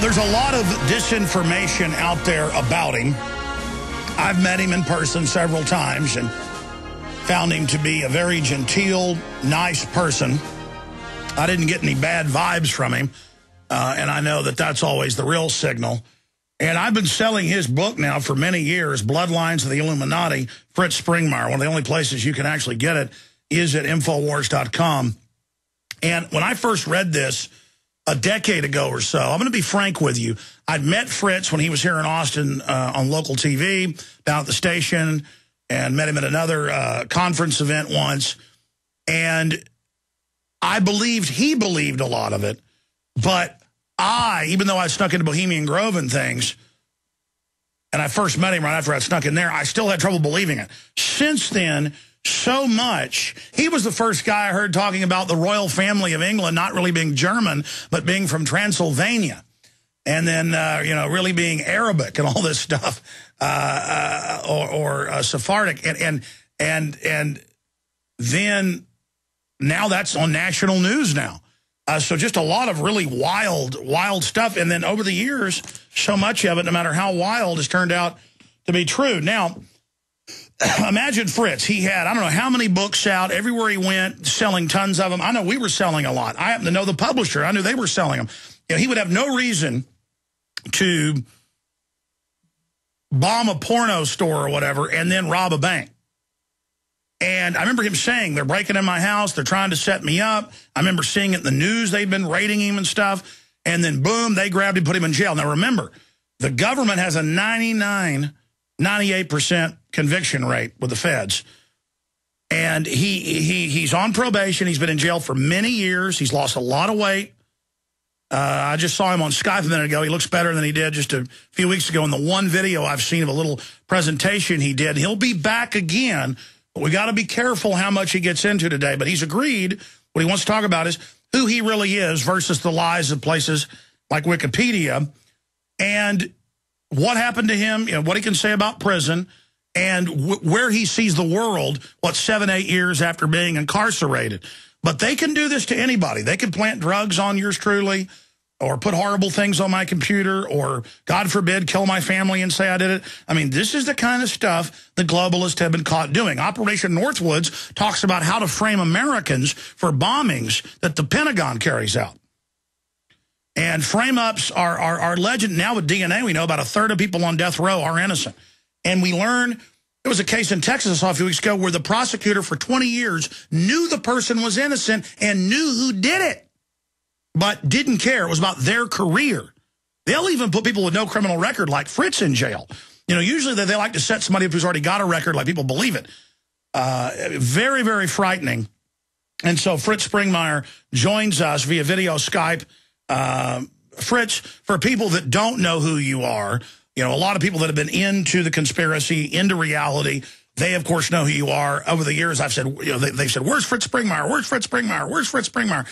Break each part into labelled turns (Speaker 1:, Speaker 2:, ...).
Speaker 1: there's a lot of disinformation out there about him. I've met him in person several times and found him to be a very genteel, nice person. I didn't get any bad vibes from him, and I know that that's always the real signal. And I've been selling his book now for many years, Bloodlines of the Illuminati, Fritz Springmeier. One of the only places you can actually get it is at Infowars.com. And when I first read this a decade ago or so, I'm going to be frank with you. I'd met Fritz when he was here in Austin on local TV, down at the station, and met him at another conference event once. And I believed he believed a lot of it, but even though I snuck into Bohemian Grove and things, and I first met him right after I snuck in there, I still had trouble believing it. Since then, so much. He was the first guy I heard talking about the royal family of England not really being German, but being from Transylvania. And then, you know, really being Arabic and all this stuff, or Sephardic. And then now that's on national news now. So just a lot of really wild stuff. And then over the years, so much of it, no matter how wild, has turned out to be true. Now, imagine Fritz. He had, I don't know how many books out, everywhere he went, selling tons of them. I know we were selling a lot. I happen to know the publisher. I knew they were selling them. You know, he would have no reason to bomb a porno store or whatever and then rob a bank. And I remember him saying, they're breaking in my house, they're trying to set me up. I remember seeing it in the news, they'd been raiding him and stuff. And then, boom, they grabbed him, put him in jail. Now, remember, the government has a 98% conviction rate with the feds. And he's on probation. He's been in jail for many years. He's lost a lot of weight. I just saw him on Skype a minute ago. He looks better than he did just a few weeks ago in the one video I've seen of a little presentation he did. He'll be back again. But we got to be careful how much he gets into today. But he's agreed what he wants to talk about is who he really is versus the lies of places like Wikipedia and what happened to him, you know, what he can say about prison and where he sees the world, 7, 8 years after being incarcerated. But they can do this to anybody. They can plant drugs on yours truly or put horrible things on my computer or, God forbid, kill my family and say I did it. I mean, this is the kind of stuff the globalists have been caught doing. Operation Northwoods talks about how to frame Americans for bombings that the Pentagon carries out. And frame-ups are legend. Now with DNA, we know about a third of people on death row are innocent. And we learn, there was a case in Texas I saw a few weeks ago where the prosecutor for 20 years knew the person was innocent and knew who did it, but didn't care. It was about their career. They'll even put people with no criminal record like Fritz in jail. You know, usually they like to set somebody up who's already got a record, like people believe it. Very, very frightening. And so Fritz Springmeier joins us via video Skype. Fritz, for people that don't know who you are, you know, a lot of people that have been into the conspiracy, into reality, they, of course, know who you are. Over the years, I've said, you know, they've said, where's Fritz Springmeier? Where's Fritz Springmeier? Where's Fritz Springmeier?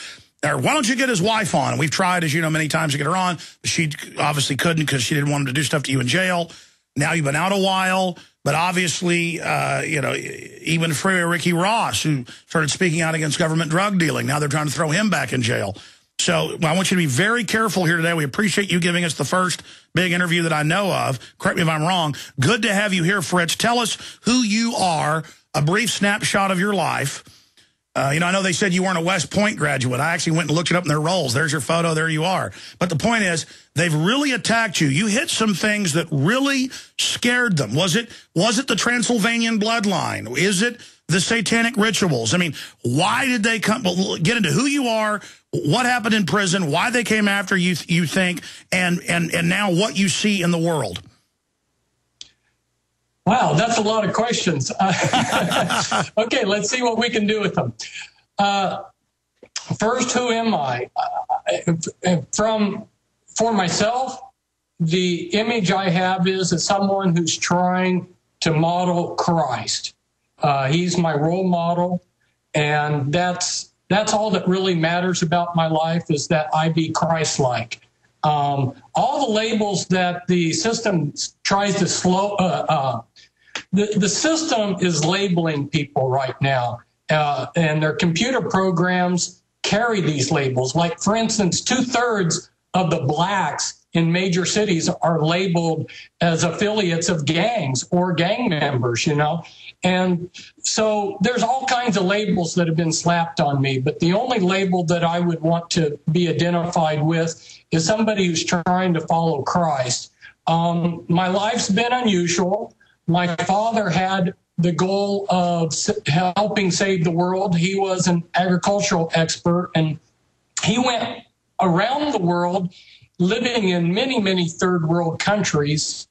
Speaker 1: Or why don't you get his wife on? And we've tried, as you know, many times to get her on. She obviously couldn't because she didn't want him to do stuff to you in jail. Now you've been out a while. But obviously, you know, even Free Ricky Ross, who started speaking out against government drug dealing, now they're trying to throw him back in jail. So I want you to be very careful here today. We appreciate you giving us the first big interview that I know of. Correct me if I'm wrong. Good to have you here, Fritz. Tell us who you are, a brief snapshot of your life. You know, I know they said you weren't a West Point graduate. I actually went and looked it up in their rolls. There's your photo. There you are. But the point is, they've really attacked you. You hit some things that really scared them. Was it the Transylvanian bloodline? Is it the satanic rituals? I mean, why did they come? Well, get into who you are, what happened in prison, why they came after you, you think, and now what you see in the world.
Speaker 2: Wow, that's a lot of questions. Okay, let's see what we can do with them. First, who am I? For myself, the image I have is as someone who's trying to model Christ. He's my role model, and that's all that really matters about my life is that I be Christ-like. All the labels that the system tries to the system is labeling people right now, and their computer programs carry these labels. Like, for instance, 2/3 of the blacks in major cities are labeled as affiliates of gangs or gang members, you know. And so there's all kinds of labels that have been slapped on me, but the only label that I would want to be identified with is somebody who's trying to follow Christ. My life's been unusual. My father had the goal of helping save the world. He was an agricultural expert, and he went around the world living in many, many third world countries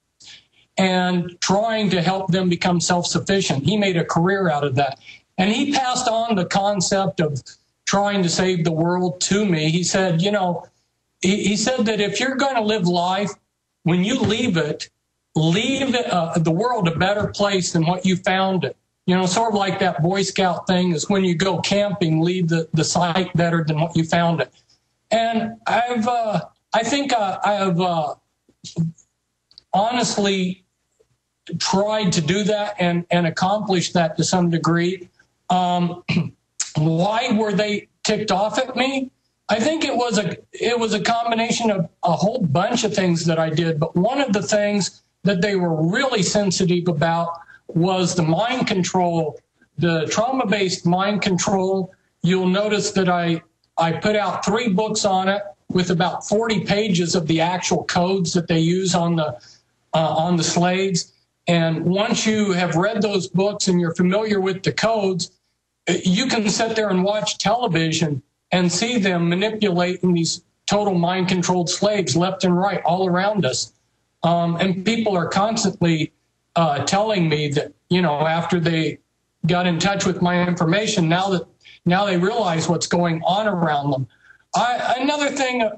Speaker 2: and trying to help them become self-sufficient. He made a career out of that. And he passed on the concept of trying to save the world to me. He said, you know, he said that if you're going to live life, when you leave the world a better place than what you found it. You know, sort of like that Boy Scout thing is when you go camping, leave the site better than what you found it. And I think I have honestly tried to do that and accomplish that to some degree. Why were they ticked off at me? I think it was a combination of a whole bunch of things that I did, but one of the things that they were really sensitive about was the mind control, the trauma-based mind control. You'll notice that I put out 3 books on it with about 40 pages of the actual codes that they use on the slaves. And once you have read those books and you're familiar with the codes, you can sit there and watch television and see them manipulating these total mind-controlled slaves left and right all around us. And people are constantly telling me that, you know, after they got in touch with my information, now they realize what's going on around them. Another thing,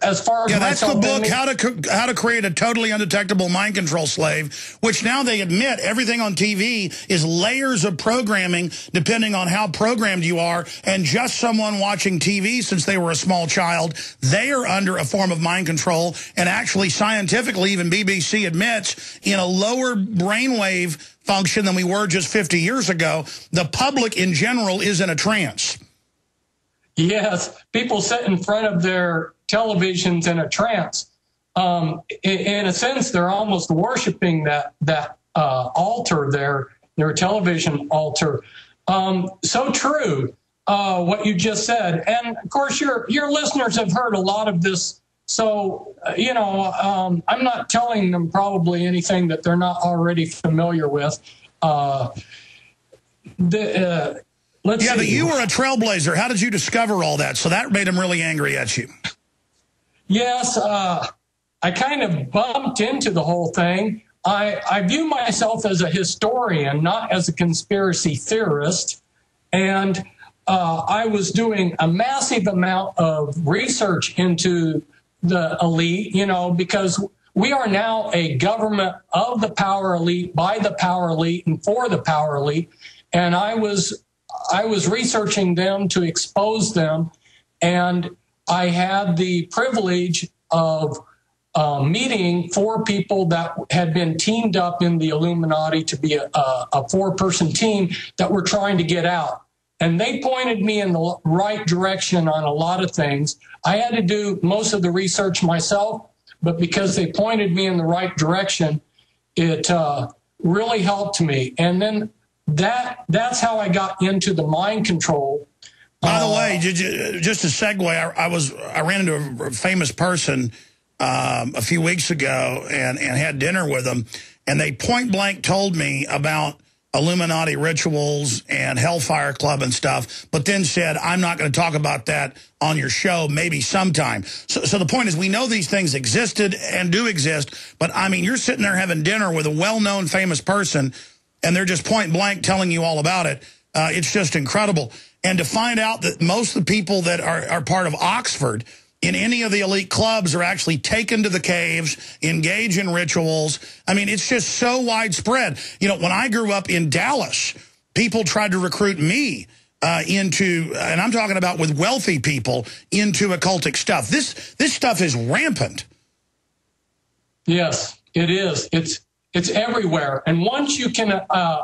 Speaker 2: as far as
Speaker 1: that's the book, How to Create a Totally Undetectable Mind Control Slave, which now they admit everything on TV is layers of programming depending on how programmed you are, and just someone watching TV since they were a small child, they are under a form of mind control, and actually scientifically, even BBC admits, in a lower brainwave function than we were just 50 years ago, the public in general is in a trance.
Speaker 2: Yes, people sit in front of their televisions in a trance. In a sense, they're almost worshiping that altar, their television altar. So true, what you just said. And of course, your listeners have heard a lot of this. So, you know, I'm not telling them probably anything that they're not already familiar with. But
Speaker 1: you were a trailblazer. How did you discover all that? So that made them really angry at you.
Speaker 2: Yes, I kind of bumped into the whole thing. I view myself as a historian, not as a conspiracy theorist. And I was doing a massive amount of research into the elite, you know, because we are now a government of the power elite, by the power elite, and for the power elite. And I was researching them to expose them, and I had the privilege of meeting 4 people that had been teamed up in the Illuminati to be a 4-person team that were trying to get out. And they pointed me in the right direction on a lot of things. I had to do most of the research myself, but because they pointed me in the right direction, it really helped me. And then that's how I got into the mind control.
Speaker 1: By the way, just a segue, I ran into a famous person a few weeks ago and had dinner with them, and they point blank told me about Illuminati rituals and Hellfire Club and stuff, but then said, I'm not going to talk about that on your show, maybe sometime. So the point is, we know these things existed and do exist, but I mean, you're sitting there having dinner with a well-known famous person, and they're just point blank telling you all about it. It's just incredible. And to find out that most of the people that are part of Oxford in any of the elite clubs are actually taken to the caves, engage in rituals. I mean, it's just so widespread. You know, when I grew up in Dallas, people tried to recruit me into, and I'm talking about with wealthy people, into occultic stuff. This stuff is rampant.
Speaker 2: Yes, it is. It's everywhere. And once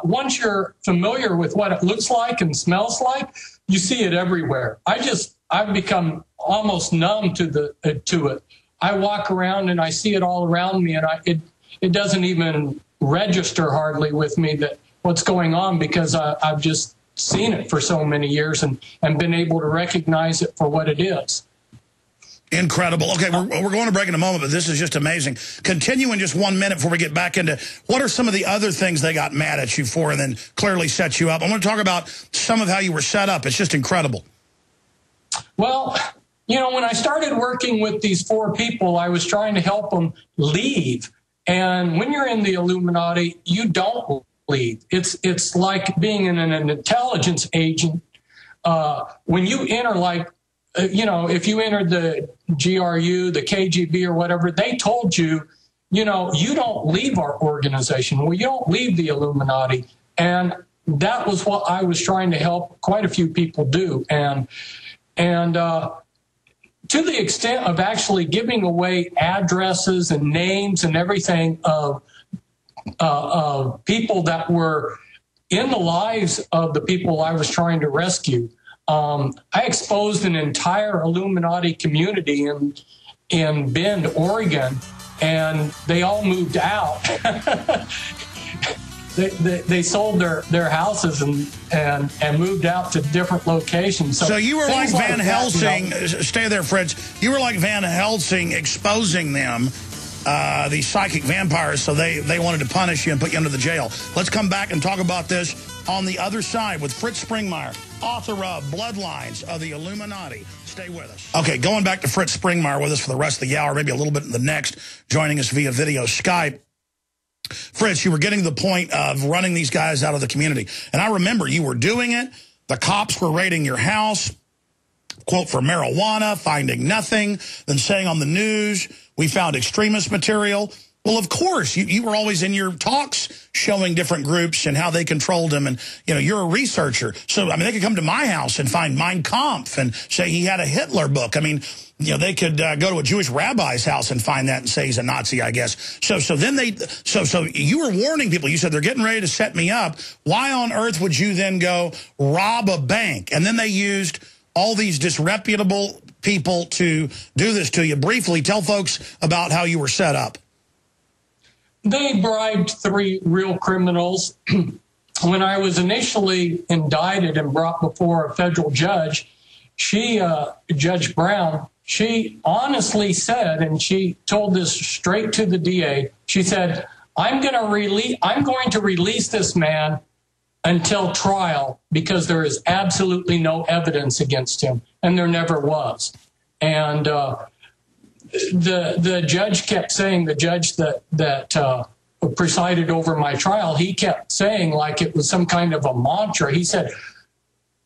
Speaker 2: once you're familiar with what it looks like and smells like, you see it everywhere. I've become almost numb to it. I walk around and I see it all around me, and it doesn't even register hardly with me that what's going on, because I've just seen it for so many years and been able to recognize it for what it is.
Speaker 1: Incredible. Okay, we're going to break in a moment, but this is just amazing. Continue in just 1 minute before we get back into what are some of the other things they got mad at you for and then clearly set you up. I want to talk about some of how you were set up. It's just incredible.
Speaker 2: Well, you know, when I started working with these 4 people, I was trying to help them leave. And when you're in the Illuminati, you don't leave. It's like being in an intelligence agent. When you enter, like, you know, if you entered the GRU, the KGB or whatever, they told you, you know, you don't leave our organization. Well, you don't leave the Illuminati. And that was what I was trying to help quite a few people do. And to the extent of actually giving away addresses and names and everything of people that were in the lives of the people I was trying to rescue. I exposed an entire Illuminati community in Bend, Oregon, and they all moved out. They sold their houses and moved out to different locations.
Speaker 1: So you were like Van Helsing. Stay there, Fritz. You were like Van Helsing exposing them, these psychic vampires, so they wanted to punish you and put you under the jail. Let's come back and talk about this on the other side with Fritz Springmeier, author of Bloodlines of the Illuminati. Stay with us. Okay, going back to Fritz Springmeier with us for the rest of the hour, maybe a little bit in the next, joining us via video Skype. Fritz, you were getting to the point of running these guys out of the community. And I remember you were doing it. The cops were raiding your house, quote, for marijuana, finding nothing, then saying on the news, we found extremist material. Well, of course, you were always in your talks showing different groups and how they controlled them. And, you know, you're a researcher. So, I mean, they could come to my house and find Mein Kampf and say he had a Hitler book. I mean, you know, they could go to a Jewish rabbi's house and find that and say he's a Nazi, I guess. So you were warning people. You said they're getting ready to set me up. Why on earth would you then go rob a bank? And then they used all these disreputable people to do this to you. Briefly, tell folks about how you were set up.
Speaker 2: They bribed 3 real criminals. When I was initially indicted and brought before a federal judge, Judge Brown, she honestly said, and she told this straight to the DA, she said, I'm going to release this man until trial because there is absolutely no evidence against him, and there never was. And the judge kept saying, the judge that presided over my trial, he kept saying like it was some kind of a mantra. He said,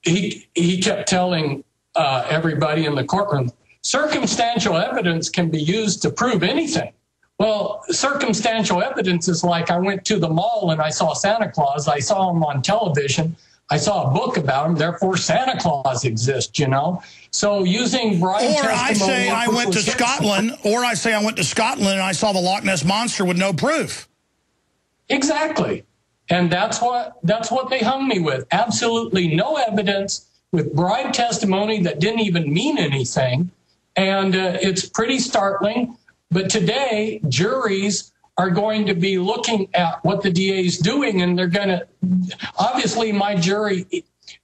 Speaker 2: he kept telling everybody in the courtroom, circumstantial evidence can be used to prove anything. Well, circumstantial evidence is like I went to the mall and I saw Santa Claus. I saw him on television. I saw a book about him. Therefore, Santa Claus exists, you know. So using bribe testimony.
Speaker 1: Or I say I went to Scotland, or I say I went to Scotland and I saw the Loch Ness Monster with no proof.
Speaker 2: Exactly. And that's what they hung me with. Absolutely no evidence, with bribe testimony that didn't even mean anything. And it's pretty startling. But today, juries are going to be looking at what the DA is doing, and they're going to, obviously my jury,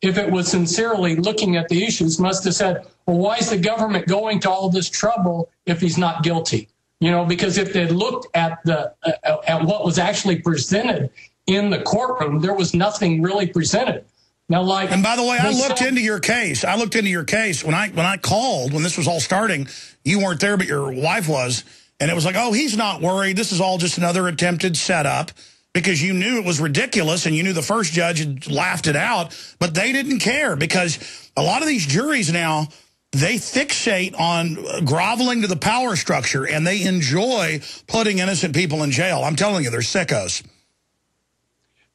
Speaker 2: if it was sincerely looking at the issues, must have said, well, why is the government going to all this trouble if he's not guilty? You know, because if they looked at at what was actually presented in the courtroom, there was nothing really presented. Now, like,
Speaker 1: and by the way, I looked into your case. I looked into your case when I called when this was all starting. You weren't there, but your wife was, and it was like, oh, he's not worried. This is all just another attempted setup, because you knew it was ridiculous, and you knew the first judge had laughed it out, but they didn't care, because a lot of these juries now, they fixate on groveling to the power structure, and they enjoy putting innocent people in jail. I'm telling you, they're sickos.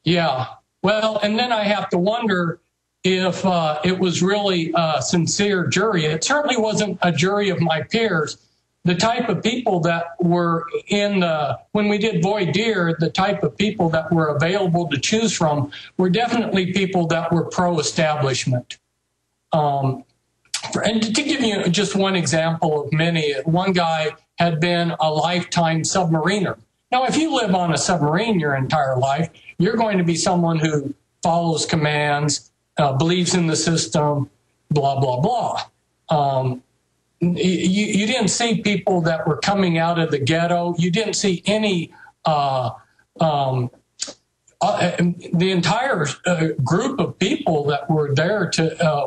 Speaker 2: Yeah. Well, and then I have to wonder if it was really a sincere jury. It certainly wasn't a jury of my peers. The type of people that were when we did voir dire, the type of people that were available to choose from were definitely people that were pro-establishment. And to give you just one example of many, one guy had been a lifetime submariner. Now, if you live on a submarine your entire life, you're going to be someone who follows commands, believes in the system, blah, blah, blah. You didn't see people that were coming out of the ghetto. You didn't see any, the entire group of people that were there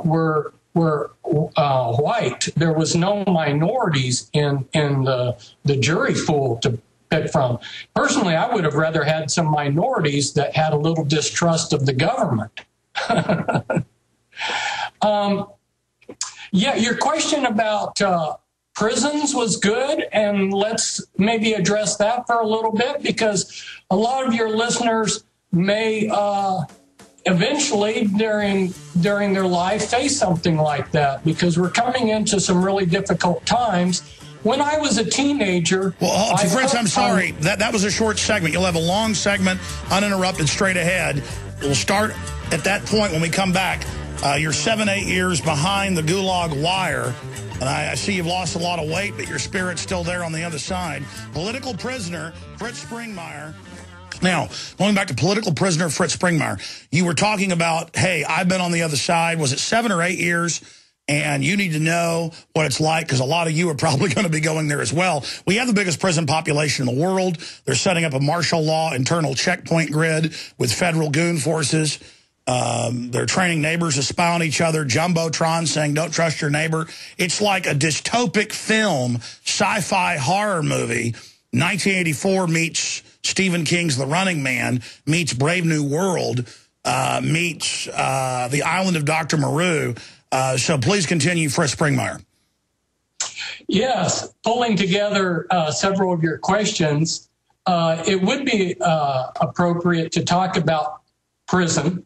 Speaker 2: were white. There was no minorities in the jury pool to pick from. Personally, I would have rather had some minorities that had a little distrust of the government. Yeah, your question about prisons was good, and let's maybe address that for a little bit, because a lot of your listeners may eventually during their life face something like that, because we're coming into some really difficult times. When I was a teenager...
Speaker 1: Well, Fritz, I'm sorry. That was a short segment. You'll have a long segment, uninterrupted, straight ahead. We'll start at that point when we come back. You're 7-8 years behind the gulag wire. And I see you've lost a lot of weight, but your spirit's still there on the other side. Political prisoner, Fritz Springmeier. Now, going back to political prisoner Fritz Springmeier, you were talking about, hey, I've been on the other side. Was it 7 or 8 years? And you need to know what it's like, because a lot of you are probably going to be going there as well. We have the biggest prison population in the world. They're setting up a martial law internal checkpoint grid with federal goon forces. They're training neighbors to spy on each other. Jumbotron saying, don't trust your neighbor. It's like a dystopic film, sci-fi horror movie. 1984 meets Stephen King's The Running Man, meets Brave New World, meets The Island of Dr. Moreau. So please continue, Fritz Springmeier.
Speaker 2: Yes, pulling together several of your questions, it would be appropriate to talk about prison.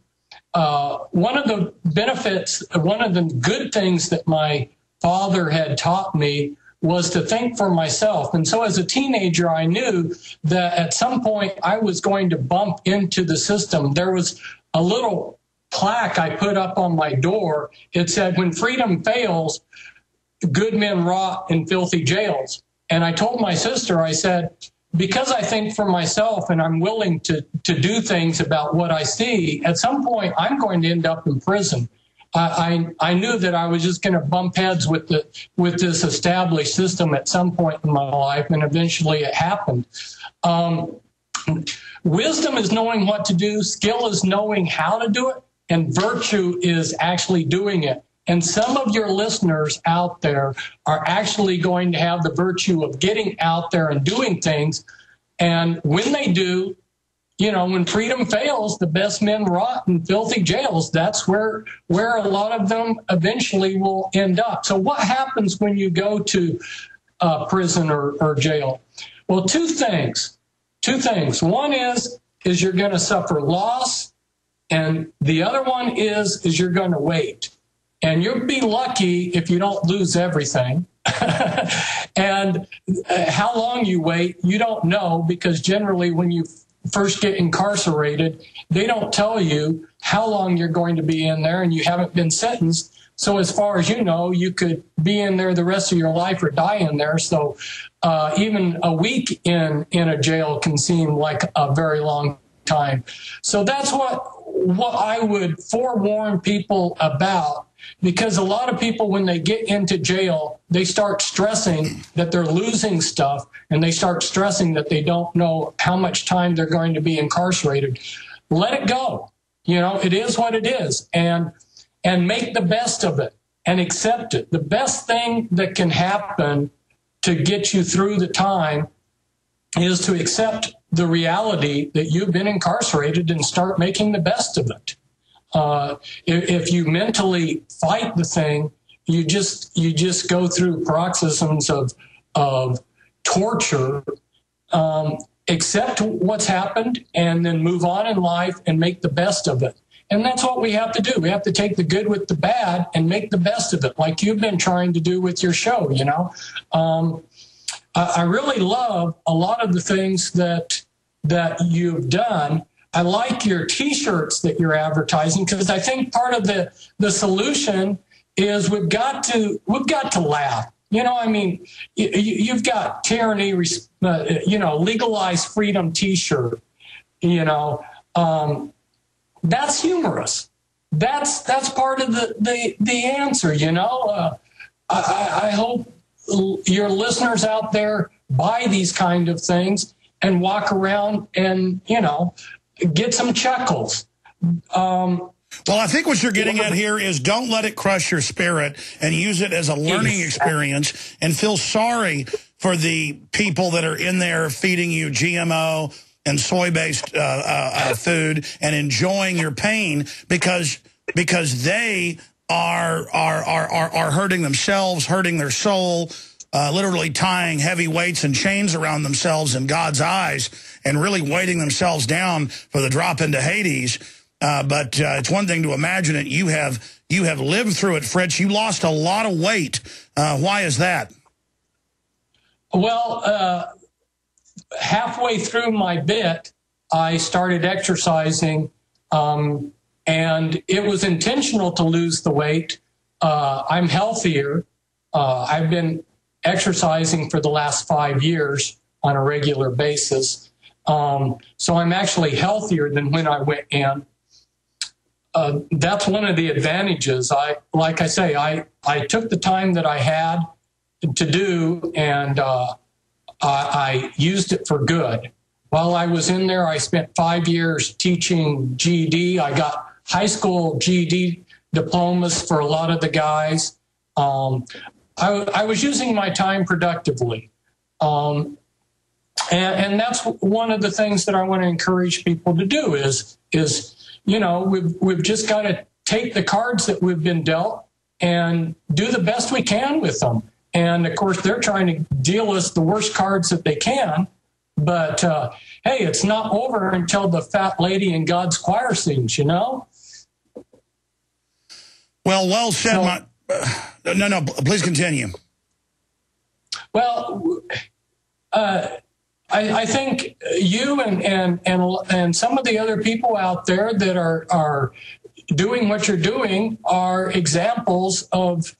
Speaker 2: One of the benefits, one of the good things that my father had taught me was to think for myself. And so as a teenager, I knew that at some point I was going to bump into the system. There was a little plaque I put up on my door. It said, when freedom fails, good men rot in filthy jails. And I told my sister, I said, because I think for myself and I'm willing to do things about what I see, at some point I'm going to end up in prison. I knew that I was just going to bump heads with this established system at some point in my life, and eventually it happened. Wisdom is knowing what to do, skill is knowing how to do it, and virtue is actually doing it. And some of your listeners out there are actually going to have the virtue of getting out there and doing things. And when they do, you know, when freedom fails, the best men rot in filthy jails. That's where a lot of them eventually will end up. So what happens when you go to prison or jail? Well, two things. One is you're going to suffer loss. And the other one is you're going to wait. And you'll be lucky if you don't lose everything. And how long you wait, you don't know, because generally when you first get incarcerated, they don't tell you how long you're going to be in there, and you haven't been sentenced. So as far as you know, you could be in there the rest of your life or die in there. So even a week in a jail can seem like a very long time. So that's what I would forewarn people about. Because a lot of people, when they get into jail, they start stressing that they're losing stuff, and they start stressing that they don't know how much time they're going to be incarcerated. Let it go. You know, it is what it is, and make the best of it and accept it. The best thing that can happen to get you through the time is to accept the reality that you've been incarcerated and start making the best of it. If you mentally fight the thing, you just go through paroxysms of torture. Accept what's happened and then move on in life and make the best of it. And that's what we have to do. We have to take the good with the bad and make the best of it, like you've been trying to do with your show, you know. I really love a lot of the things that you've done. I like your T-shirts that you're advertising, because I think part of the solution is we've got to laugh. You know, I mean, you've got tyranny, you know, legalized freedom T-shirt. You know, that's humorous. That's part of the answer. You know, I hope your listeners out there buy these kind of things and walk around and, you know, get some chuckles.
Speaker 1: Well, I think what you're getting at here is don't let it crush your spirit and use it as a learning experience and feel sorry for the people that are in there feeding you GMO and soy-based food and enjoying your pain because they are hurting themselves, hurting their soul, literally tying heavy weights and chains around themselves in God's eyes and really weighting themselves down for the drop into Hades. But it's one thing to imagine it. You have lived through it, Fritz. You lost a lot of weight. Why is that?
Speaker 2: Well, halfway through my bit, I started exercising, and it was intentional to lose the weight. I'm healthier. I've been exercising for the last 5 years on a regular basis. So I'm actually healthier than when I went in. That's one of the advantages. Like I say, I took the time that I had to do, and I used it for good. While I was in there, I spent 5 years teaching GED. I got high school GED diplomas for a lot of the guys. I was using my time productively. And that's one of the things that I want to encourage people to do is you know, we've just got to take the cards that we've been dealt and do the best we can with them. And of course, they're trying to deal us the worst cards that they can. But hey, it's not over until the fat lady in God's choir sings, you know?
Speaker 1: Well said. So, no, please continue.
Speaker 2: Well, I think you and some of the other people out there that are doing what you're doing are examples of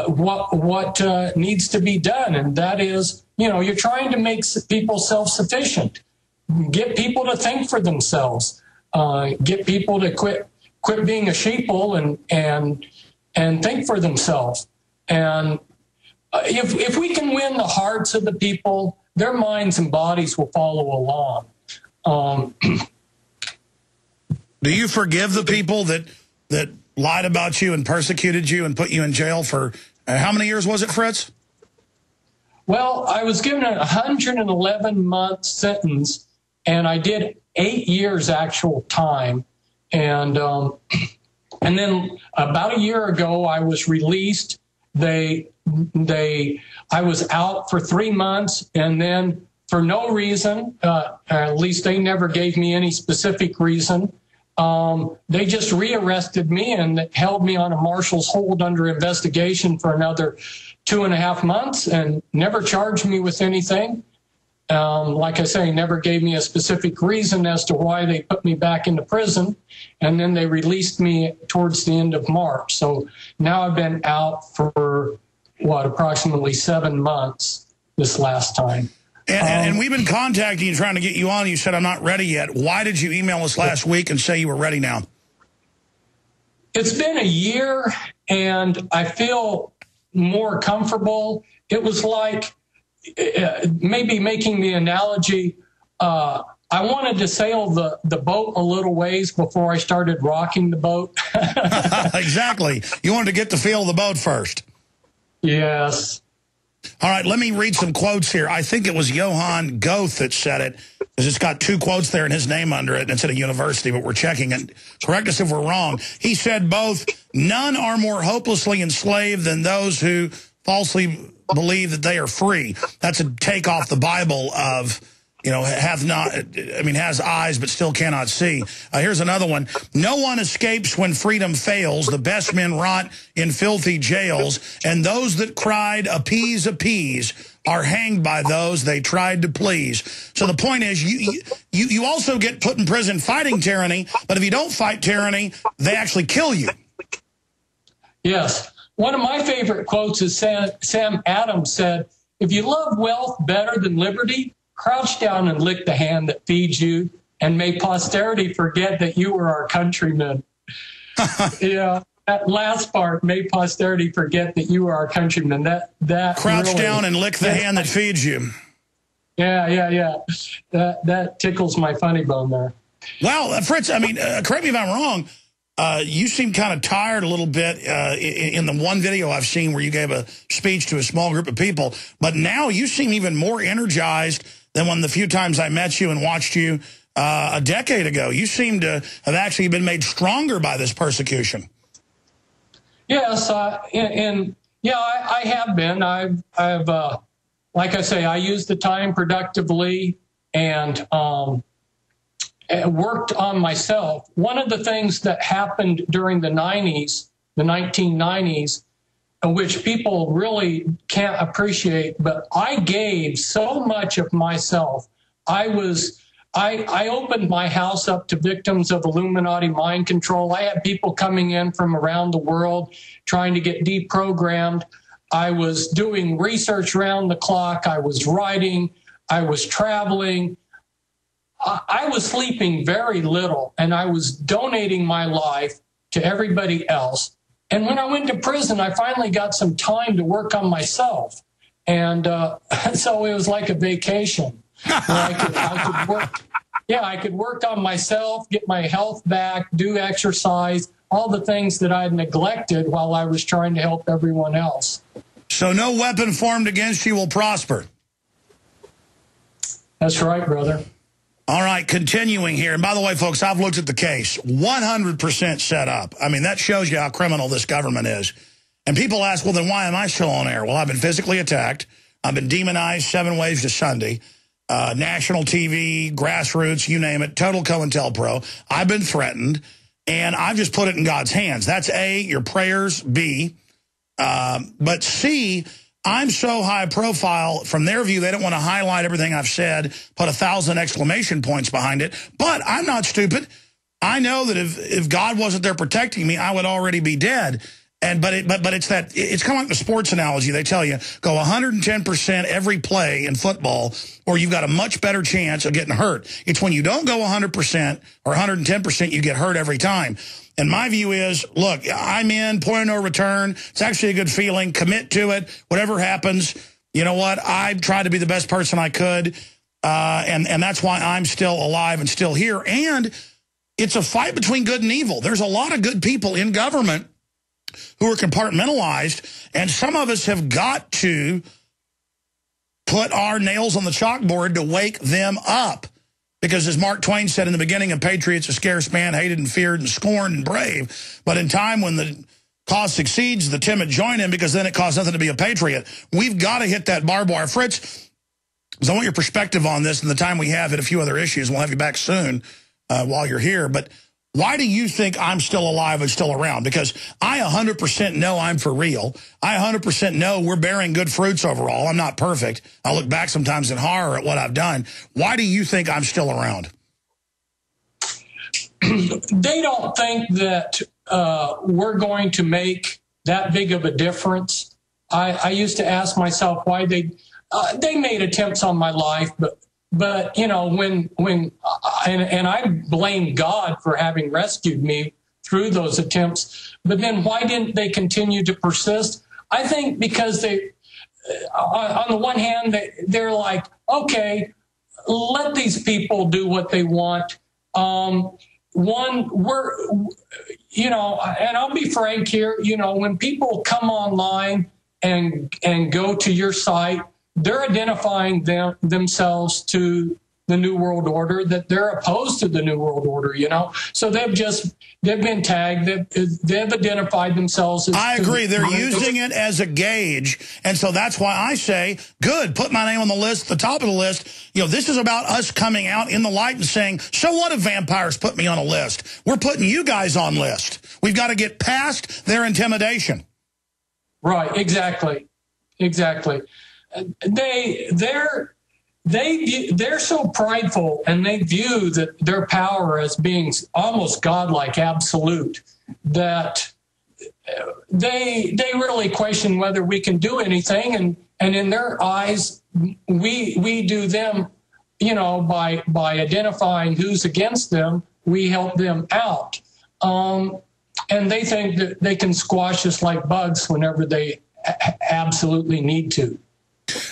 Speaker 2: what needs to be done, and that is, you know, you're trying to make people self-sufficient, get people to think for themselves, get people to quit being a sheeple and think for themselves. And if we can win the hearts of the people, their minds and bodies will follow along.
Speaker 1: Do you forgive the people that lied about you and persecuted you and put you in jail for how many years was it, Fritz?
Speaker 2: Well, I was given a 111-month sentence, and I did 8 years actual time. And then about a year ago, I was released. I was out for 3 months, and then for no reason, at least they never gave me any specific reason, they just rearrested me and held me on a marshal's hold under investigation for another 2.5 months and never charged me with anything. Like I say, never gave me a specific reason as to why they put me back into prison. And then they released me towards the end of March. So now I've been out for, approximately 7 months this last time.
Speaker 1: And we've been contacting you, trying to get you on. You said, I'm not ready yet. Why did you email us last week and say you were ready now?
Speaker 2: It's been a year, and I feel more comfortable. It was like, maybe making the analogy, I wanted to sail the boat a little ways before I started rocking the boat.
Speaker 1: Exactly. You wanted to get the feel of the boat first.
Speaker 2: Yes.
Speaker 1: All right, let me read some quotes here. I think it was Johann Goethe that said it, because it's got 2 quotes there and his name under it instead of university, but we're checking it. Correct us if we're wrong. He said both, none are more hopelessly enslaved than those who falsely believe that they are free. That's a take off the Bible of, you know, has eyes but still cannot see. Here's another one. No one escapes when freedom fails. The best men rot in filthy jails, and those that cried, appease, appease, are hanged by those they tried to please. So the point is, you also get put in prison fighting tyranny, but if you don't fight tyranny, they actually kill you.
Speaker 2: Yes. one of my favorite quotes is Sam Adams said, "If you love wealth better than liberty, crouch down and lick the hand that feeds you, and may posterity forget that you were our countrymen." Yeah, that last part, may posterity forget that you were our countrymen. That
Speaker 1: crouch
Speaker 2: really,
Speaker 1: down and lick the hand that feeds you.
Speaker 2: Yeah. That tickles my funny bone there.
Speaker 1: Well, Fritz, I mean, correct me if I'm wrong. You seem kind of tired a little bit in the one video I've seen where you gave a speech to a small group of people. But now you seem even more energized than when the few times I met you and watched you a decade ago. You seem to have actually been made stronger by this persecution.
Speaker 2: Yes, I have been. I've like I say, I used the time productively and worked on myself. One of the things that happened during the 1990s, which people really can't appreciate, but I gave so much of myself. I opened my house up to victims of Illuminati mind control. I had people coming in from around the world trying to get deprogrammed. I was doing research around the clock. I was writing. I was traveling. I was sleeping very little, and I was donating my life to everybody else. And when I went to prison, I finally got some time to work on myself. And so it was like a vacation. I could work. Yeah, I could work on myself, get my health back, do exercise, all the things that I'd neglected while I was trying to help everyone else.
Speaker 1: So no weapon formed against you will prosper.
Speaker 2: That's right, brother.
Speaker 1: All right, continuing here. And by the way, folks, I've looked at the case. 100% set up. I mean, that shows you how criminal this government is. And people ask, well, then why am I still on air? Well, I've been physically attacked. I've been demonized 7 ways to Sunday. National TV, grassroots, you name it, total COINTELPRO. I've been threatened, and I've just put it in God's hands. That's A, your prayers, B. But C, I'm so high profile, from their view, they don't want to highlight everything I've said, put 1,000 exclamation points behind it. But I'm not stupid. I know that if God wasn't there protecting me, I would already be dead. But it's kind of like the sports analogy. They tell you, go 110% every play in football, or you've got a much better chance of getting hurt. It's when you don't go 100% or 110%, you get hurt every time. And my view is, look, I'm in, point of no return. It's actually a good feeling. Commit to it. Whatever happens, you know what? I tried to be the best person I could, and that's why I'm still alive and still here. And it's a fight between good and evil. There's a lot of good people in government who are compartmentalized, and some of us have got to put our nails on the chalkboard to wake them up. Because as Mark Twain said in the beginning, a patriot's a scarce man, hated and feared and scorned and brave. But in time when the cause succeeds, the timid join him, because then it costs nothing to be a patriot. We've got to hit that barbed wire. Fritz, I want your perspective on this, and the time we have hit a few other issues. We'll have you back soon while you're here. But why do you think I'm still alive and still around? Because I 100% know I'm for real. I 100% know we're bearing good fruits overall. I'm not perfect. I look back sometimes in horror at what I've done. Why do you think I'm still around?
Speaker 2: They don't think that we're going to make that big of a difference. I used to ask myself why they made attempts on my life, but you know, and I blame God for having rescued me through those attempts. But then why didn't they continue to persist? I think because they, on the one hand, they're like, okay, let these people do what they want. You know, and I'll be frank here, you know, when people come online and go to your site, they're identifying themselves to the New World Order, that they're opposed to the New World Order, you know. So they've been tagged, they've identified themselves as...
Speaker 1: I agree. They're using it as a gauge. And so that's why I say, good, put my name on the list, the top of the list. You know, this is about us coming out in the light and saying, so what if vampires put me on a list? We're putting you guys on list. We've got to get past their intimidation.
Speaker 2: Right, exactly. They're so prideful, and they view that their power as being almost godlike, absolute, that they really question whether we can do anything, and in their eyes, we do them, by identifying who's against them, we help them out. And they think that they can squash us like bugs whenever they absolutely need to.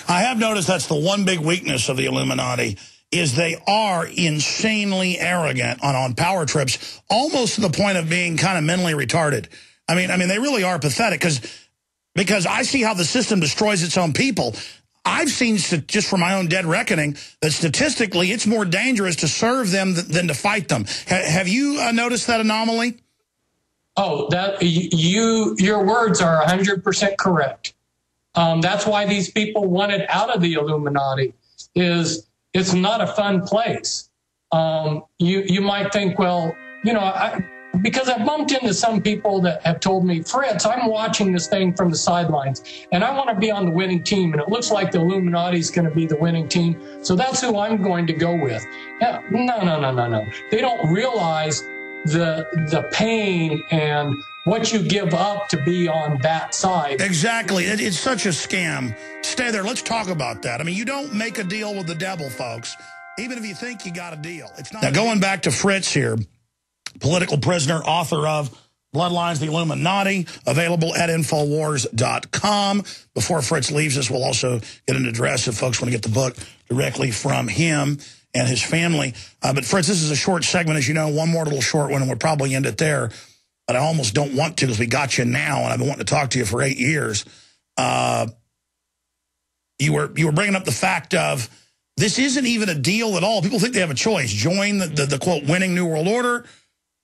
Speaker 1: I have noticed that's the one big weakness of the Illuminati, is they are insanely arrogant on power trips, almost to the point of being kind of mentally retarded. I mean, they really are pathetic, because I see how the system destroys its own people. I've seen, just from my own dead reckoning, that statistically it's more dangerous to serve them than to fight them. Have you noticed that anomaly?
Speaker 2: Oh, your words are 100% correct. That's why these people wanted out of the Illuminati. It's not a fun place. You might think, well, because I've bumped into some people that have told me, Fritz, I'm watching this thing from the sidelines, and I want to be on the winning team, and it looks like the Illuminati is going to be the winning team, so that's who I'm going to go with. Yeah, no. They don't realize the pain and what you give up to be on that side.
Speaker 1: Exactly. It's such a scam. Stay there. Let's talk about that. I mean, you don't make a deal with the devil, folks, even if you think you got a deal. It's not. Now, going back to Fritz here, political prisoner, author of Bloodlines, the Illuminati, available at Infowars.com. Before Fritz leaves us, we'll also get an address if folks want to get the book directly from him and his family. But Fritz, this is a short segment, as you know, one more little short one, and we'll probably end it there. But I almost don't want to, because we got you now, and I've been wanting to talk to you for 8 years. You were bringing up the fact of this isn't even a deal at all. People think they have a choice. Join the quote, winning New World Order,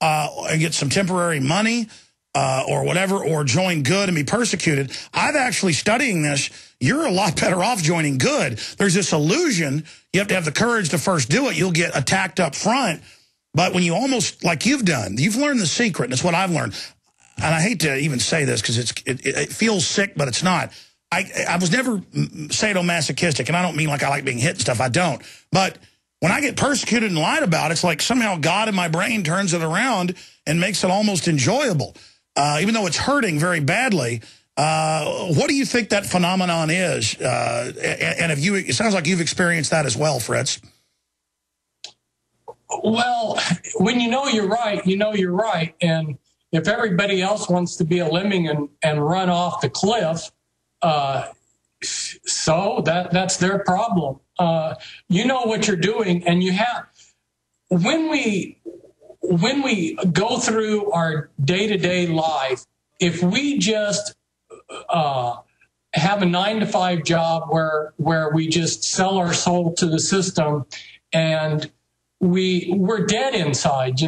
Speaker 1: and get some temporary money or whatever, or join good and be persecuted. I've actually studying this. You're a lot better off joining good. There's this illusion. You have to have the courage to first do it. You'll get attacked up front. But when you almost, like you've done, you've learned the secret, and it's what I've learned. And I hate to even say this because it feels sick, but it's not. I was never sadomasochistic, and I don't mean like I like being hit and stuff. I don't. But when I get persecuted and lied about, it's like somehow God in my brain turns it around and makes it almost enjoyable, even though it's hurting very badly. What do you think that phenomenon is? And it sounds like you've experienced that as well, Fritz.
Speaker 2: Well, when you know you're right, you know you're right. And if everybody else wants to be a lemming and run off the cliff, so that's their problem. You know what you're doing, and you have. When we go through our day-to-day life, if we just have a 9-to-5 job where we just sell our soul to the system, and we're dead inside,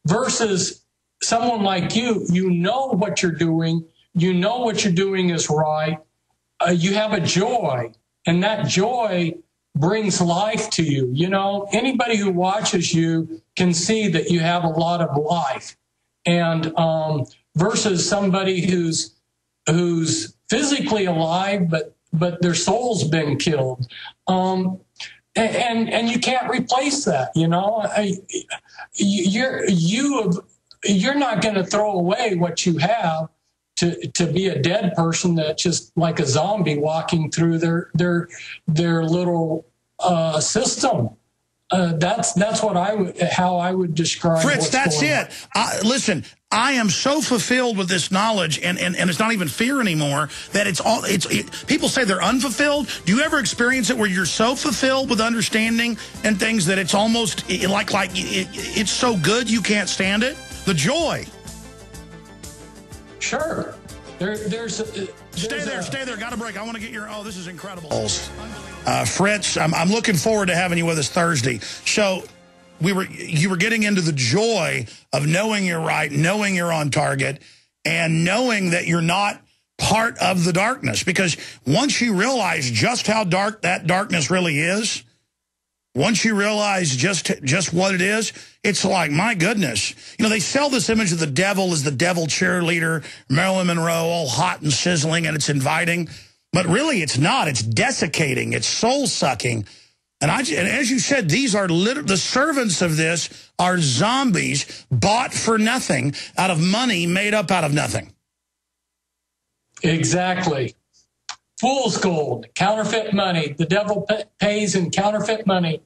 Speaker 2: versus someone like you know what you're doing. You know what you're doing is right. You have a joy, and that joy brings life to you. Anybody who watches you can see that you have a lot of life. And versus somebody who's physically alive, but their soul's been killed. And you can't replace that, You're not going to throw away what you have to be a dead person that's just like a zombie walking through their little system. That's how I would describe
Speaker 1: Fritz, that's it. Listen, I am so fulfilled with this knowledge, and it's not even fear anymore, that people say they're unfulfilled. Do you ever experience it where you're so fulfilled with understanding and things that it's almost like it's so good you can't stand it? The joy.
Speaker 2: Sure.
Speaker 1: Stay there. Got a break. I want to get your... Oh, this is incredible. Fritz, I'm looking forward to having you with us Thursday. So you were getting into the joy of knowing you're right, knowing you're on target, and knowing that you're not part of the darkness. Because once you realize just how dark that darkness really is, once you realize just what it is, it's like, my goodness. They sell this image of the devil as the devil cheerleader, Marilyn Monroe, all hot and sizzling, and it's inviting. But really, it's not. It's desiccating. It's soul-sucking. And as you said, these are the servants of this are zombies bought for nothing out of money made up out of nothing.
Speaker 2: Exactly. Fool's gold, counterfeit money. The devil pays in counterfeit money.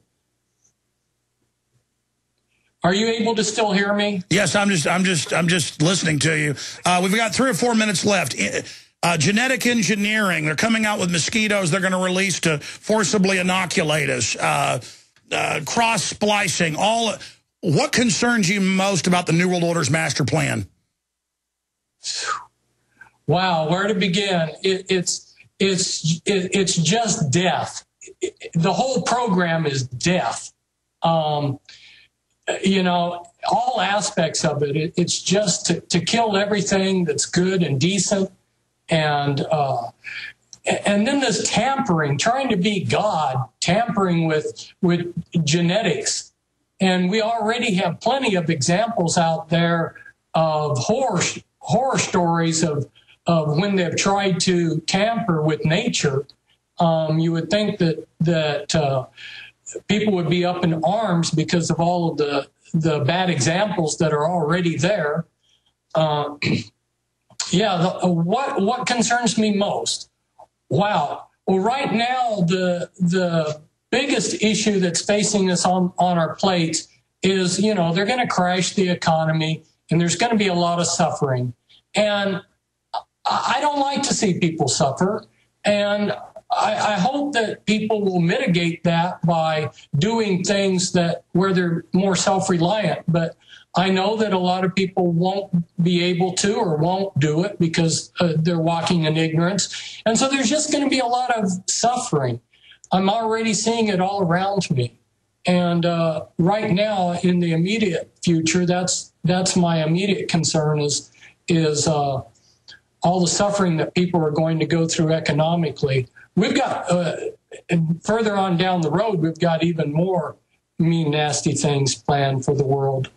Speaker 2: Are you able to still hear me?
Speaker 1: Yes, I'm just listening to you. We've got 3 or 4 minutes left. Genetic engineering. They're coming out with mosquitoes they're going to release to forcibly inoculate us. Cross splicing. What concerns you most about the New World Order's master plan?
Speaker 2: Wow, where to begin? It's just death. The whole program is death. You know, all aspects of it. It's just to kill everything that's good and decent, and then this tampering, trying to be God, tampering with genetics, and we already have plenty of examples out there of horror stories of when they've tried to tamper with nature. You would think that people would be up in arms because of all of the bad examples that are already there. What concerns me most? Wow. Well, right now, the biggest issue that's facing us on our plates is, you know, they're going to crash the economy and there's going to be a lot of suffering. And I don't like to see people suffer. And I hope that people will mitigate that by doing things where they're more self-reliant. But I know that a lot of people won't be able to or won't do it because they're walking in ignorance. And so there's just going to be a lot of suffering. I'm already seeing it all around me. And right now, in the immediate future, that's my immediate concern is all the suffering that people are going to go through economically. We've got, further on down the road, we've got even more mean, nasty things planned for the world.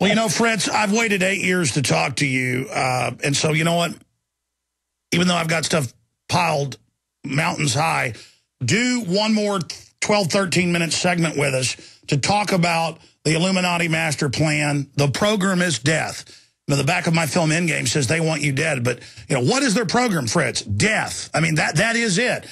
Speaker 1: Well, you know, Fritz, I've waited 8 years to talk to you. And so, you know what? Even though I've got stuff piled mountains high, do one more 12, 13-minute segment with us to talk about the Illuminati master plan. The program is death. You know, the back of my film Endgame says they want you dead. But, you know, what is their program, Fritz? Death. I mean, that is it.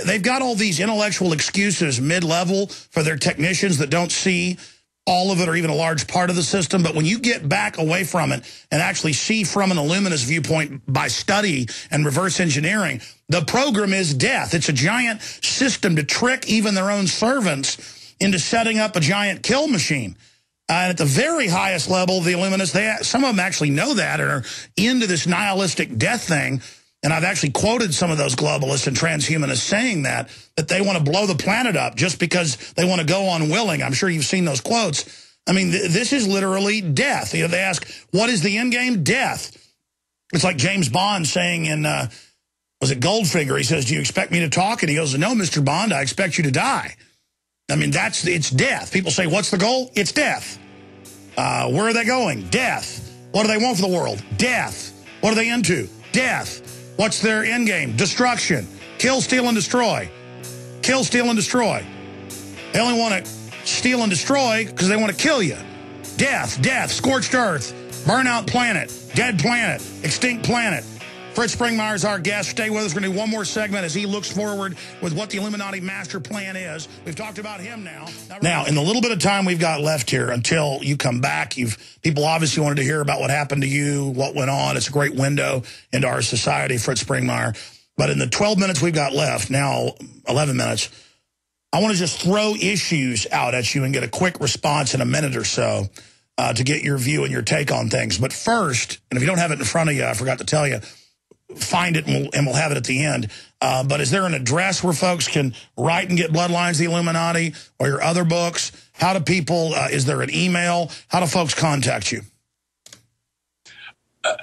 Speaker 1: They've got all these intellectual excuses mid-level for their technicians that don't see all of it or even a large part of the system. But when you get back away from it and actually see from an Illuminist viewpoint by study and reverse engineering, the program is death. It's a giant system to trick even their own servants into setting up a giant kill machine. And at the very highest level of the Illuminists, some of them actually know that and are into this nihilistic death thing. And I've actually quoted some of those globalists and transhumanists saying that they want to blow the planet up just because they want to go unwilling. I'm sure you've seen those quotes. I mean, this is literally death. You know, they ask, what is the end game? Death. It's like James Bond saying in, was it Goldfinger? He says, do you expect me to talk? And he goes, no, Mr. Bond, I expect you to die. I mean, it's death. People say, what's the goal? It's death. Where are they going? Death. What do they want for the world? Death. What are they into? Death. What's their end game? Destruction. Kill, steal, and destroy. Kill, steal, and destroy. They only want to steal and destroy because they want to kill you. Death, death, scorched earth, burnout planet, dead planet, extinct planet. Fritz Springmeier is our guest. Stay with us. We're going to do one more segment as he looks forward with what the Illuminati master plan is. We've talked about him now. Now, in the little bit of time we've got left here until you come back, people obviously wanted to hear about what happened to you, what went on. It's a great window into our society, Fritz Springmeier. But in the 12 minutes we've got left, now 11 minutes, I want to just throw issues out at you and get a quick response in a minute or so to get your view and your take on things. But first, and if you don't have it in front of you, I forgot to tell you, find it and we'll have it at the end. But is there an address where folks can write and get Bloodlines of the Illuminati or your other books? How do people, is there an email? How do folks contact you?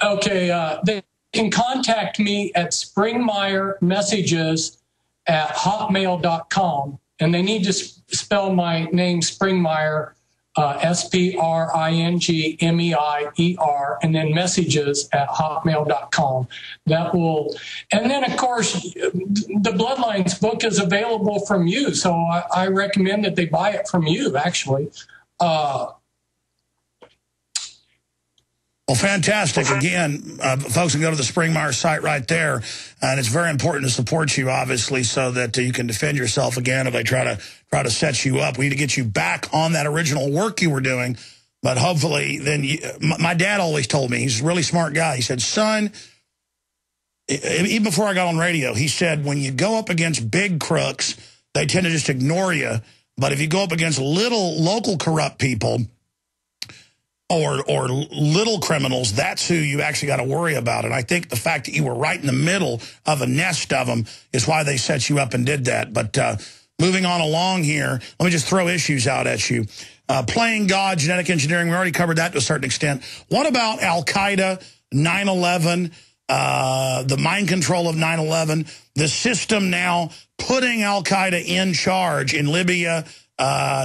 Speaker 2: Okay, they can contact me at springmeiermessages@hotmail.com. And they need to spell my name Springmeier Springmeier, and then messages@hotmail.com. That will, and then of course, the Bloodlines book is available from you. So I recommend that they buy it from you, actually.
Speaker 1: Well, fantastic. Again, folks can go to the Springmeier site right there. And it's very important to support you, obviously, so that you can defend yourself again if they try to set you up. We need to get you back on that original work you were doing. But hopefully then my dad always told me, he's a really smart guy. He said, son, even before I got on radio, he said, when you go up against big crooks, they tend to just ignore you. But if you go up against little local corrupt people, or little criminals, that's who you actually got to worry about. And I think the fact that you were right in the middle of a nest of them is why they set you up and did that. But moving on along here, let me just throw issues out at you. Playing God, genetic engineering, we already covered that to a certain extent. What about Al-Qaeda, 9/11, the mind control of 9/11, the system now putting Al-Qaeda in charge in Libya,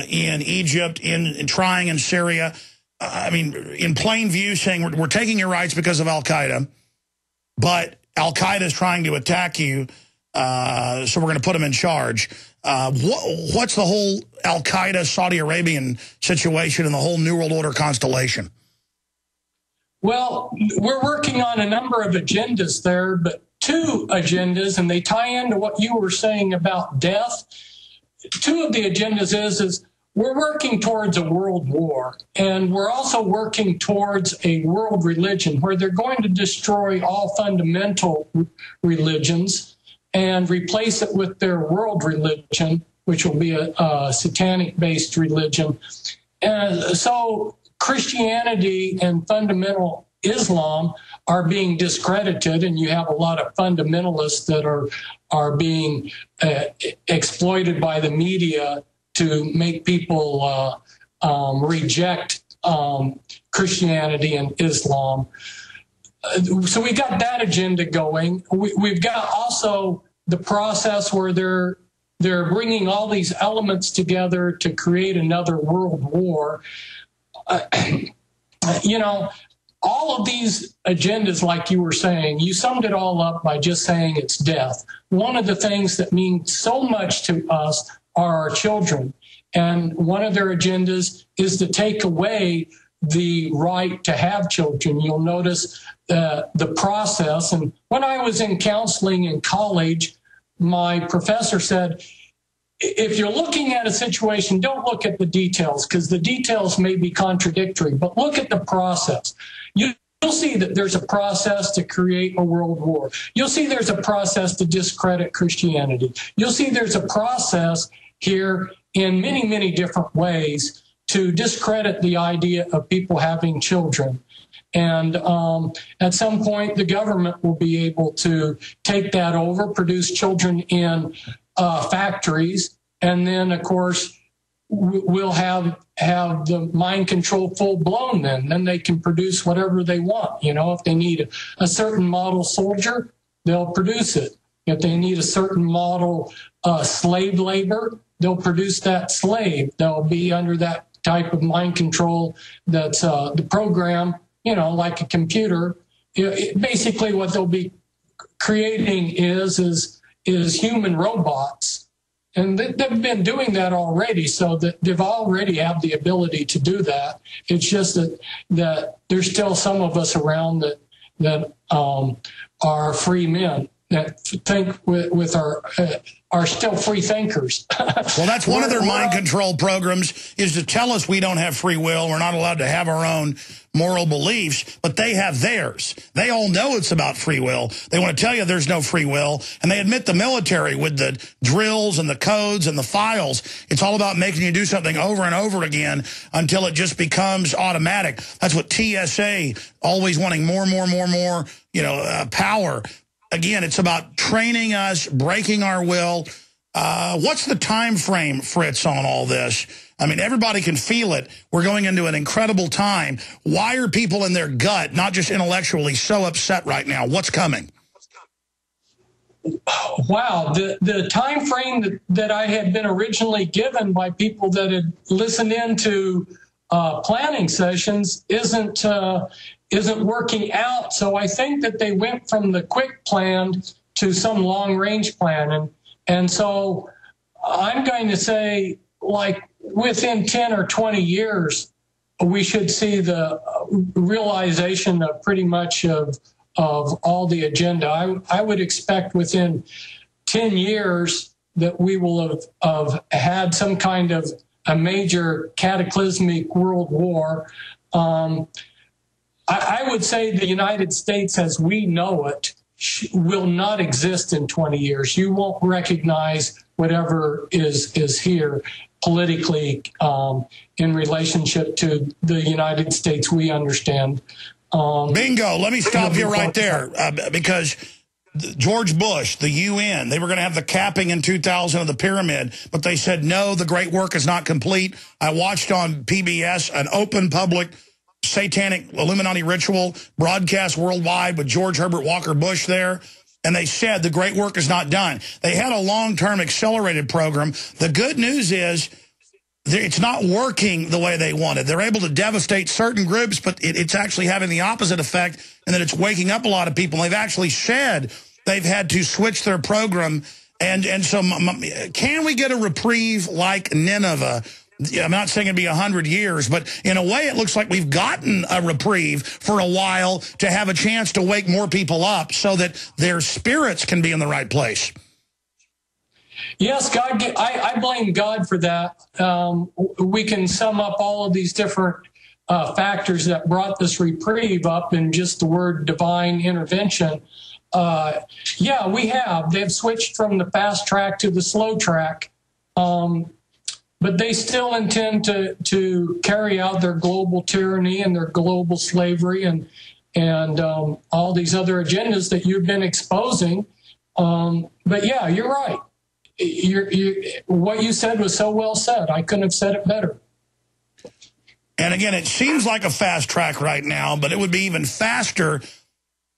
Speaker 1: in Egypt, in trying in Syria? I mean, in plain view, saying we're taking your rights because of Al-Qaeda, but Al-Qaeda is trying to attack you, so we're going to put them in charge. What's the whole Al-Qaeda, Saudi Arabian situation and the whole New World Order constellation?
Speaker 2: Well, we're working on a number of agendas there, but two agendas, and they tie into what you were saying about death. Two of the agendas is we're working towards a world war, and we're also working towards a world religion where they're going to destroy all fundamental religions and replace it with their world religion, which will be a satanic-based religion. And so Christianity and fundamental Islam are being discredited, and you have a lot of fundamentalists that are being exploited by the media to make people reject Christianity and Islam. So we got that agenda going. We've got also the process where they're bringing all these elements together to create another world war. You know, all of these agendas, like you were saying, you summed it all up by just saying it's death. One of the things that means so much to us are our children. And one of their agendas is to take away the right to have children. You'll notice the process. And when I was in counseling in college, my professor said, if you're looking at a situation, don't look at the details, because the details may be contradictory, but look at the process. You'll see that there's a process to create a world war. You'll see there's a process to discredit Christianity. You'll see there's a process here in many, many different ways to discredit the idea of people having children. And at some point, the government will be able to take that over, produce children in factories, and then, of course, we'll have the mind control full blown. Then they can produce whatever they want. You know, if they need a certain model soldier, they'll produce it. If they need a certain model slave labor, they'll produce that slave. They'll be under that type of mind control. That's the program. You know, like a computer. Basically, what they'll be creating is human robots. And they've been doing that already, so that they've already have the ability to do that. It's just that there's still some of us around that are free men, that think with are still free thinkers.
Speaker 1: Well, that's one of their mind control programs, is to tell us we don't have free will. We're not allowed to have our own moral beliefs, but they have theirs. They all know it's about free will. They want to tell you there's no free will, and they admit the military with the drills and the codes and the files. It's all about making you do something over and over again until it just becomes automatic. That's what TSA, always wanting more, power. Again, it's about training us, breaking our will. What's the time frame, Fritz, on all this? I mean, everybody can feel it. We're going into an incredible time. Why are people in their gut, not just intellectually, so upset right now? What's coming?
Speaker 2: Wow, the time frame that I had been originally given by people that had listened into planning sessions isn't working out. So I think that they went from the quick plan to some long range plan. And so I'm going to say, like, within 10 or 20 years, we should see the realization of pretty much of all the agenda. I would expect within 10 years that we will have had some kind of a major cataclysmic world war. I would say the United States as we know it will not exist in 20 years. You won't recognize whatever is here politically in relationship to the United States we understand.
Speaker 1: Bingo. Let me stop you right there because George Bush, the UN, they were going to have the capping in 2000 of the pyramid, but they said, no, the great work is not complete. I watched on PBS an open public satanic Illuminati ritual broadcast worldwide with George Herbert Walker Bush there. And they said the great work is not done. They had a long-term accelerated program. The good news is it's not working the way they wanted. They're able to devastate certain groups, but it's actually having the opposite effect, and that it's waking up a lot of people. And they've actually said they've had to switch their program. And so can we get a reprieve like Nineveh? I'm not saying it'd be 100 years, but in a way it looks like we've gotten a reprieve for a while to have a chance to wake more people up so that their spirits can be in the right place.
Speaker 2: Yes, God. I blame God for that. We can sum up all of these different factors that brought this reprieve up in just the word divine intervention. Yeah, we have. They've switched from the fast track to the slow track. But they still intend to carry out their global tyranny and their global slavery and all these other agendas that you've been exposing. But yeah, you're right. What you said was so well said. I couldn't have said it better.
Speaker 1: And again, it seems like a fast track right now, but it would be even faster.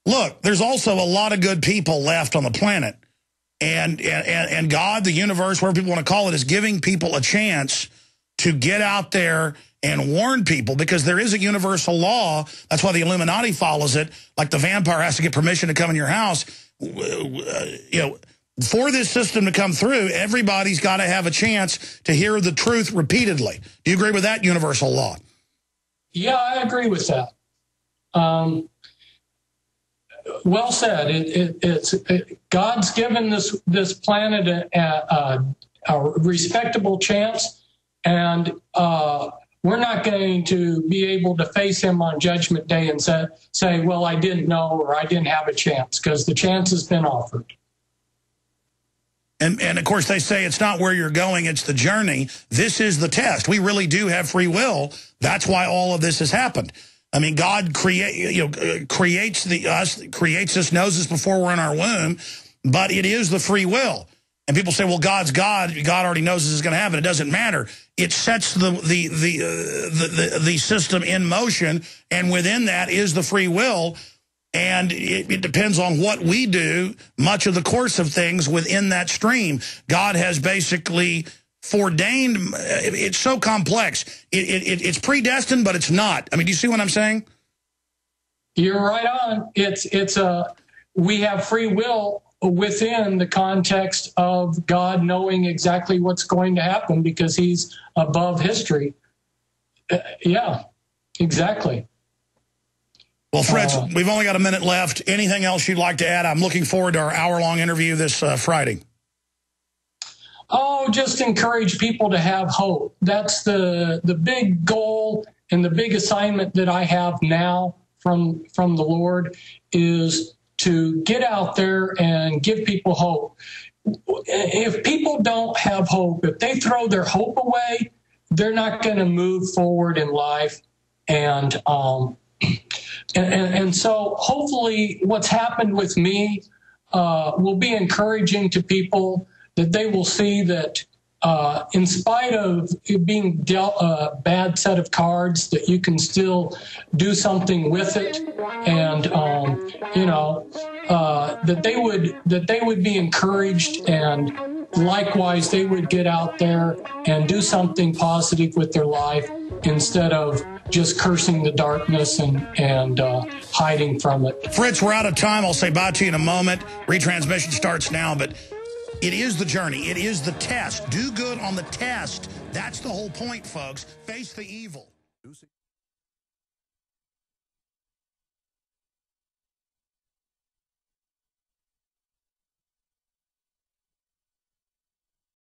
Speaker 1: Look, there's also a lot of good people left on the planet. And God, the universe, whatever people want to call it, is giving people a chance to get out there and warn people, because there is a universal law. That's why the Illuminati follows it. Like the vampire has to get permission to come in your house. For this system to come through, everybody's got to have a chance to hear the truth repeatedly. Do you agree with that universal law? Yeah, I agree with that.
Speaker 2: Well said. God's given this planet a respectable chance, and we're not going to be able to face him on Judgment Day and say, well, I didn't know, or I didn't have a chance, because the chance has been offered.
Speaker 1: And of course, they say it's not where you're going, it's the journey. This is the test. We really do have free will. That's why all of this has happened. I mean, God creates us, knows us before we're in our womb, but it is the free will. And people say, well, God's God. God already knows this is going to happen. It doesn't matter. It sets the system in motion, and within that is the free will. And it depends on what we do, much of the course of things within that stream. God has basically foreordained. It's so complex. It's predestined, but it's not. I mean, do you see what I'm saying?
Speaker 2: You're right on. We have free will within the context of God knowing exactly what's going to happen, because he's above history. Yeah, exactly.
Speaker 1: Well, Fritz, we've only got a minute left. Anything else you'd like to add? I'm looking forward to our hour-long interview this Friday.
Speaker 2: Oh, just encourage people to have hope. That's the big goal and the big assignment that I have now from the Lord, is to get out there and give people hope. If people don't have hope, if they throw their hope away, they're not going to move forward in life. And so hopefully what's happened with me will be encouraging to people, that they will see that in spite of being dealt a bad set of cards, that you can still do something with it. And, that they would be encouraged and likewise, they would get out there and do something positive with their life instead of just cursing the darkness and hiding from it.
Speaker 1: Fritz, we're out of time. I'll say bye to you in a moment. Retransmission starts now, but it is the journey. It is the test. Do good on the test. That's the whole point, folks. Face the evil.